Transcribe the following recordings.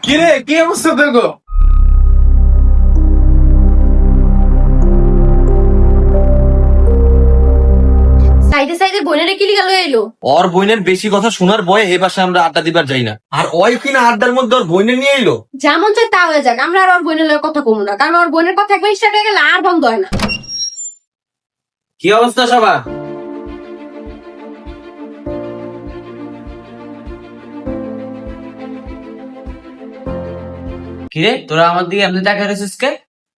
কিরে কি অবস্থা দেখো? সাইডে সাইডে বোনেরা কি লিগা লয়ে এলো? ওর বইনের বেশি কথা শোনার ভয়ে এ পাশে আমরা আড্ডা দিবার যাই না। আর ওই কিনা আড্ডার মধ্যে ওর বইনে নিয়ে এলো। যেমন চাই তা হয়ে যাক, আমরা আর ওর বোনের লগে কথা কমু না, কারণ ওর বোনের কথা একবার স্টার্ট হয়ে গেলে আর বন্ধ হয় না। কি অবস্থা সবার? কিরে তোরা আমার দিকে এমনি দেখা রেছিস কে?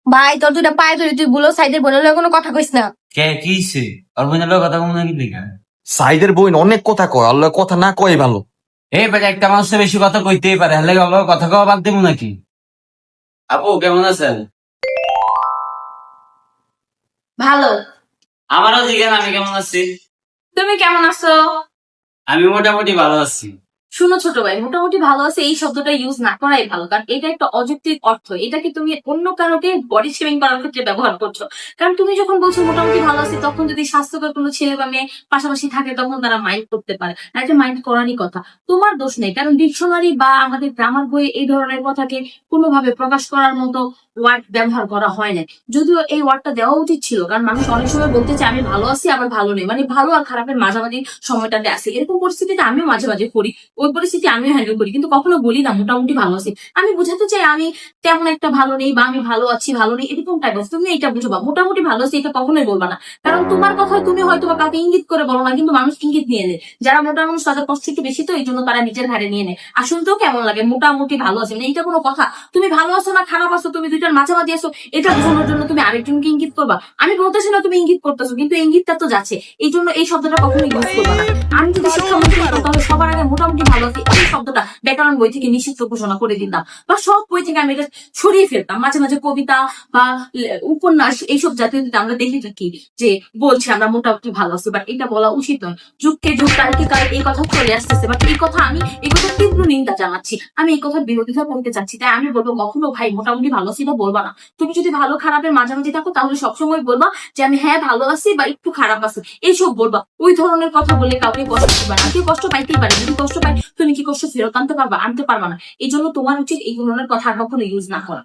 ভাই তোর দুটা পায়ে ধরে তুই বলো সাইডের বোনের লগে কোনো কথা কইস না। কে কিছে? ওর বইনের লোক কথা কম নাকি দেখা? সাইদের বইন অনেক কথা কয়, আল্লাহ কথা না কয় ভালো। এই বেটা একটা মানুষের বেশি কথা কইতেই পারে, হলে ওর লগে কথা কওয়া বাদ দেবো নাকি? আপু কেমন আছেন? ভালো। আমারও জিজ্ঞেস আমি কেমন আছি। তুমি কেমন আছো? আমি মোটামুটি ভালো আছি। শুনো ছোট ভাই, মোটামুটি ভালো আছে এই শব্দটা ইউজ না করাই ভালো, কারণ এটা একটা অযৌক্তিক অর্থ। এটাকে তুমি অন্য কারোকে বডি শেমিং করার ক্ষেত্রে ব্যবহার করছো। কারণ তুমি যখন বলছো মোটামুটি ভালো আছে, তখন যদি স্বাস্থ্যকর কোনো ছেলে বা মেয়ে পাশাপাশি থাকে তখন তারা মাইন্ড করতে পারে, আর এটা মাইন্ড করারই কথা। তোমার দোষ নেই, কারণ ডিকশনারি বা আমাদের গ্রামার বইয়ে এই ধরনের কথাকে কোনোভাবে প্রকাশ করার মতো ওয়ার্ড ব্যবহার করা হয় না। যদিও এই ওয়ার্ডটা দেওয়া উচিত ছিল, কারণ মানুষ অনেক সময় বলতে চায় আমি ভালো আছি আবার ভালো নেই, মানে ভালো আর খারাপের মাঝামাঝি সময়টাতে আসি। এরকম পরিস্থিতিতে আমিও মাঝে মাঝে করি, ওই পরিস্থিতি আমিও হ্যান্ডেল করি, কিন্তু কখনো বলি না মোটামুটি ভালো আছি। আমি বুঝাতে চাই আমি তেমন একটা ভালো নেই বা আমি ভালো আছি ভালো নেই, এরকম টাইপ অফ। তুমি এটা বুঝবা মোটামুটি ভালো আছি এটা কখনোই বলবা না, কারণ তোমার কথা তুমি হয়তো বা কাউকে ইঙ্গিত করে বলো না, কিন্তু মানুষ ইঙ্গিত নিয়ে নেয়। যারা মোটা মানুষ তাদের কষ্ট একটু বেশি, তো এই জন্য তারা নিজের ঘাড়ে নিয়ে নেয়। আর শুনতেও কেমন লাগে মোটামুটি ভালো আছে, মানে এটা কোনো কথা? তুমি ভালো আছো না খারাপ আছো, তুমি দুইটার মাঝামাঝি আছো, এটা বোঝানোর জন্য তুমি আরেকজনকে ইঙ্গিত করবা? আমি বলতেছি না তুমি ইঙ্গিত করতেছো, কিন্তু ইঙ্গিতটা তো যাচ্ছে, এই জন্য এই শব্দটা কখনো ইউজ করবা না। আমি যদি শিক্ষামন্ত্রী হতাম তাহলে সবার আগে মোটামুটি ভালো আছি এই শব্দটা ব্যাকরণ বই থেকে নিষিদ্ধ ঘোষণা করে দিতাম, বা সব বই থেকে আমি এটা সরিয়ে ফেলতাম। মাঝে মাঝে কবিতা বা উপন্যাস এইসব জাতীয় আমরা দেখে থাকি যে বলছি আমরা মোটামুটি ভালো আছি, বাট এটা বলা উচিত নয়। যুগকে যুগ কালকে কাল এই কথা চলে আসতেছে, বাট এই কথা আমি এই কথা তীব্র নিন্দা জানাচ্ছি, আমি এই কথার বিরোধিতা করতে চাচ্ছি। তাই আমি বলবো কখনো ভাই মোটামুটি ভালো আছি এটা বলবা না। তুমি যদি ভালো খারাপের মাঝামাঝি থাকো তাহলে সবসময় বলবা যে আমি হ্যাঁ ভালো আছি বা একটু খারাপ আছি, এইসব বলবা। ওই ধরনের কথা বলে কাউকে কষ্ট দিবা না। কেউ কষ্ট পাইতেই পারে, যদি কষ্ট পায় তুমি কি কষ্ট ফেরত আনতে পারবা? আনতে পারবা না। এই জন্য তোমার উচিত এই ধরনের কথা আর কখনো ইউজ না করা।